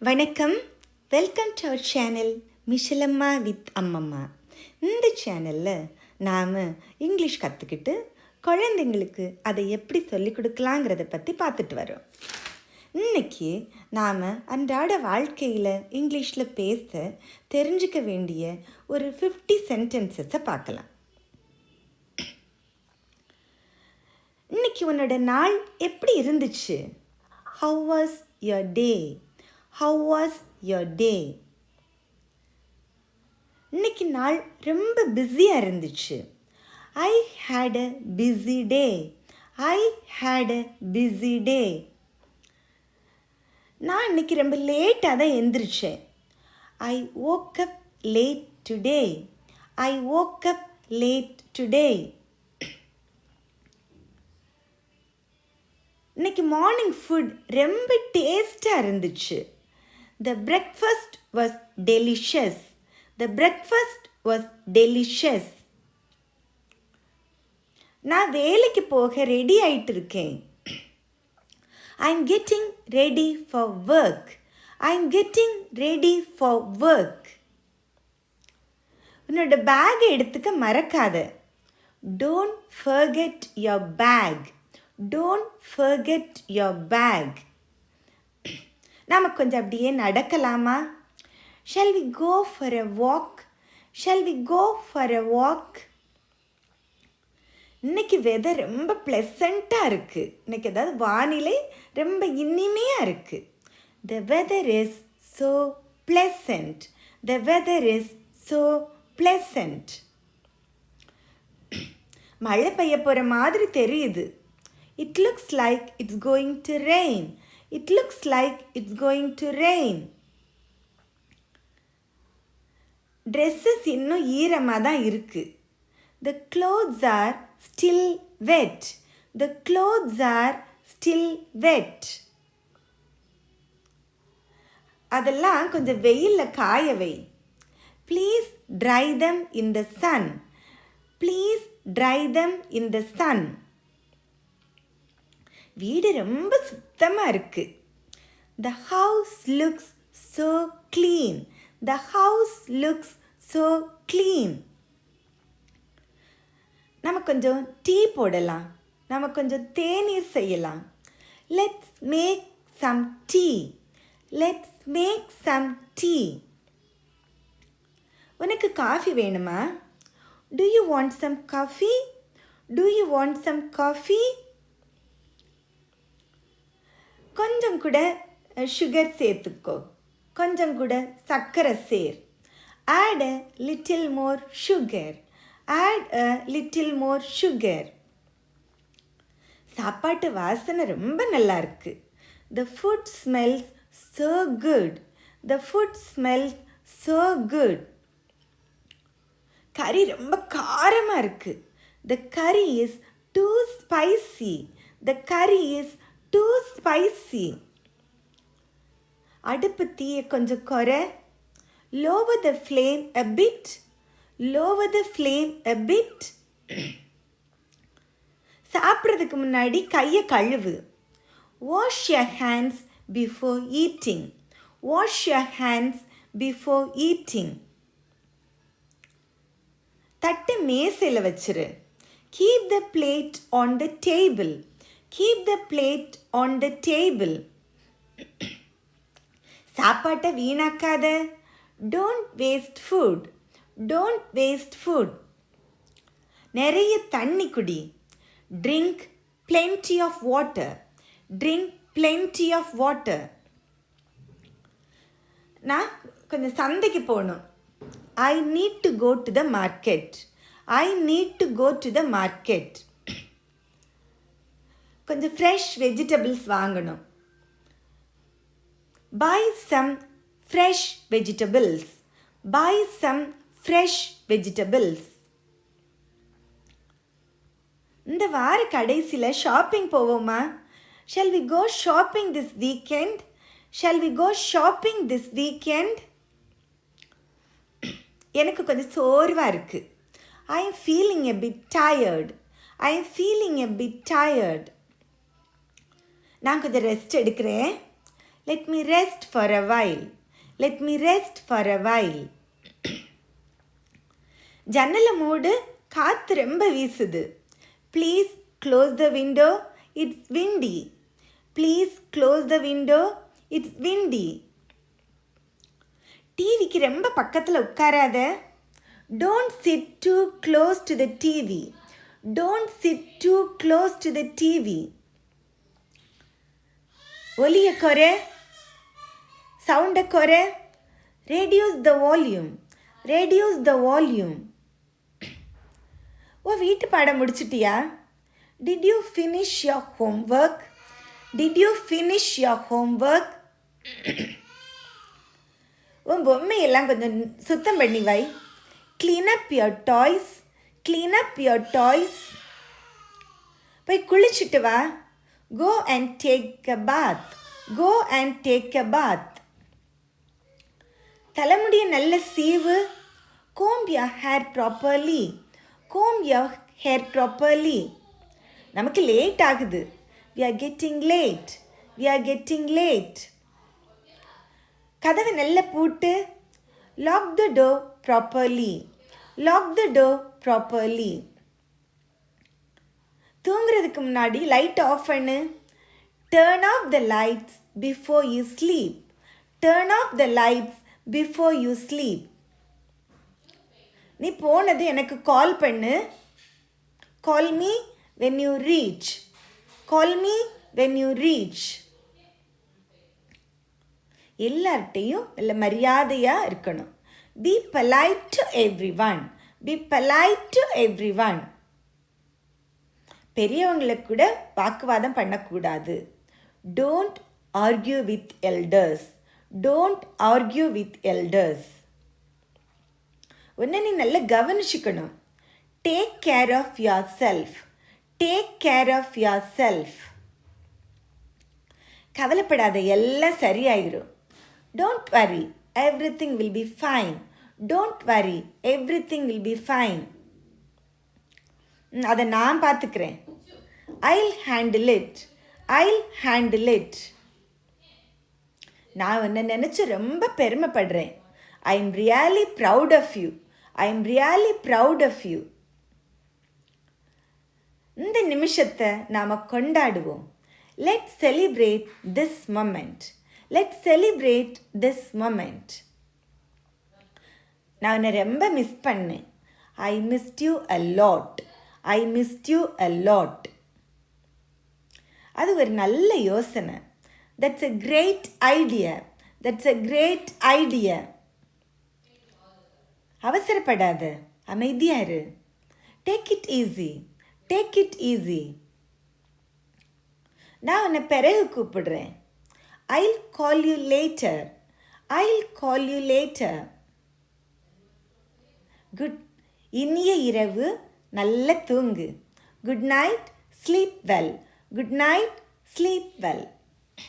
வணக்கம், welcome to our channel Mishalamma with Ammamma. இந்த சேனலில் நாம் இங்கிலீஷ் கற்றுக்கிட்டு குழந்தைங்களுக்கு அதை எப்படி சொல்லிக் கொடுக்கலாங்கிறத பற்றி பார்த்துட்டு வரோம். இன்றைக்கி நாம் அன்றாட வாழ்க்கையில் இங்கிலீஷில் பேச தெரிஞ்சிக்க வேண்டிய ஒரு 50 சென்டென்சஸை பார்க்கலாம். இன்றைக்கி உன்னோட நாள் எப்படி இருந்துச்சு? How was your day? How was your day? இன்னைக்கு நாள் ரொம்ப பிஸியாக இருந்துச்சு. I had a busy day. I had a busy day. நான் இன்னைக்கு ரொம்ப லேட்டாக தான் எந்திரிச்சேன். I woke up late today. I woke up late today. இன்னைக்கு மார்னிங் ஃபுட் ரொம்ப டேஸ்டாக இருந்துச்சு. The breakfast was delicious. The breakfast was delicious. நான் வேலைக்கு போக ரெடி ஆயிட்டு இருக்கேன். I'm getting ready for work. I'm getting ready for work. உன்னோட பேக் எடுத்துக்க மறக்காத. Don't forget your bag. Don't forget your bag. நாம் கொஞ்சம் அப்படியே நடக்கலாமா? Shall we go for a walk? Shall we go for a walk? இன்னைக்கு weather ரொம்ப ப்ளசண்ட்டாக இருக்குது. இன்னைக்கு ஏதாவது வானிலை ரொம்ப இனிமையாக இருக்குது. The weather is so pleasant. The weather is so pleasant. மழை பெய்ய போகிற மாதிரி தெரியுது. It looks like it's going to rain. It looks like it's going to rain. Dresses இன்னும் ஈரமாக தான் இருக்குது. The clothes are still wet. The clothes are still wet. அதெல்லாம் கொஞ்சம் வெயிலில் காய வை. Please dry them in the sun. Please dry them in the sun. வீடு ரொம்ப சுத்தமாக இருக்குது. The house looks so clean. The house looks so clean. நம்ம கொஞ்சம் டீ போடலாம். நம்ம கொஞ்சம் தேநீர் செய்யலாம். Let's make some tea. Let's make some tea. உனக்கு காஃபி வேணுமா? Do you want some coffee? Do you want some coffee? கொஞ்சம் கூட சுகர் சேர்த்துக்கோ. கொஞ்சம் கூட சர்க்கரை சேர். Add a little more sugar. Add a little more sugar. சாப்பாட்டு வாசனை ரொம்ப நல்லா இருக்கு. The food smells so good. The food smells so good. கறி ரொம்ப காரமாக இருக்கு. The curry is too spicy. The curry is too spicy. அடுப்பு தீயை கொஞ்சம் குறை. Lower the flame a bit. Lower the flame a bit. சாப்பிட்றதுக்கு முன்னாடி கையை கழுவு. Wash your hands before eating. Wash your hands before eating. தட்டு மேசையில் வச்சிரு. Keep the plate on the table. Keep the plate on the table. சாப்பாட்டை வீணாக்காத. Don't waste food. Don't waste food. நிறைய தண்ணி குடி. Drink plenty of water. Drink plenty of water. நான் கொஞ்சம் சந்தைக்கு போகணும். I need to go to the market. I need to go to the market. கொஞ்சம் fresh vegetables வாங்கணும். Buy some fresh vegetables. Buy some fresh vegetables. இந்த வார கடைசியில் shopping போவோமா? Shall we go shopping this weekend? Shall we go shopping this weekend? எனக்கு கொஞ்சம் சோர்வாக இருக்குது. I am feeling a bit tired. I am feeling a bit tired. நான் கொஞ்சம் ரெஸ்ட் எடுக்கிறேன். Let me rest for a while. Let me rest for a while. ஜன்னலை மூடு, காற்று ரொம்ப வீசுது. Please close the window. It's windy. Please close the window. It's windy. டிவிக்கு ரொம்ப பக்கத்தில் உட்காராத. Don't sit too close to the TV. Don't sit too close to the TV. ஒலியை குறை, சவுண்டை குறை. Reduce the volume. Reduce the volume. வீட்டு பாடம் முடிச்சிட்டியா? Did you finish your homework? Did you finish your homework? பொம்மையெல்லாம் கொஞ்சம் சுத்தம் பண்ணி வை. Clean up your toys. Clean up your toys. போய் குளிச்சுட்டு வா. Go and take a bath. Go and take a bath. தலைமுடியை நல்ல சீவு. Comb your hair properly. Comb your hair properly. நமக்கு late ஆகுது. We are getting late. We are getting late. கதவை நல்ல பூட்டு. Lock the door properly. Lock the door properly. தூங்குறதுக்கு முன்னாடி light off பண்ணு. Turn off the lights before you sleep. Turn off the lights before you sleep. நீ போனது எனக்கு கால் பண்ணு. Call me when you reach. Call me when you reach. எல்லார்ட்டையும் நல்ல மரியாதையாக இருக்கணும். Be polite to everyone. Be polite to everyone. பெரியவங்களுக்கு கூட வாக்குவாதம் பண்ணக்கூடாது. Don't argue with elders. Don't argue with elders. உன்னை நீ நல்லா கவனிச்சுக்கணும். Take care of yourself. Take care of yourself. கவலைப்படாத, எல்லாம் சரியாயிரும். Don't worry, everything will be fine. Don't worry, everything will be fine. அதை நான் பார்த்துக்கிறேன். I'll handle it. I'll handle it. நான் உன்னை நினச்சி ரொம்ப பெருமைப்படுறேன். I'm really proud of you. I'm really proud of you. இந்த நிமிஷத்தை நாம் கொண்டாடுவோம். Let's celebrate this moment. Let's celebrate this moment. நான் உன்னை ரொம்ப மிஸ் பண்ணேன். I missed you a lot. I missed you a lot. அது ஒரு நல்ல யோசனை. That's a great idea. That's a great idea. அவசரப்படாத, அமைதியா இரு. Take it easy. Take it easy. நான் உன்னை பிறகு கூப்பிடுறேன். I'll call you later. I'll call you later. Good. இனிய இரவு, நல்ல தூங்கு. Good night, sleep well. Good night, sleep well.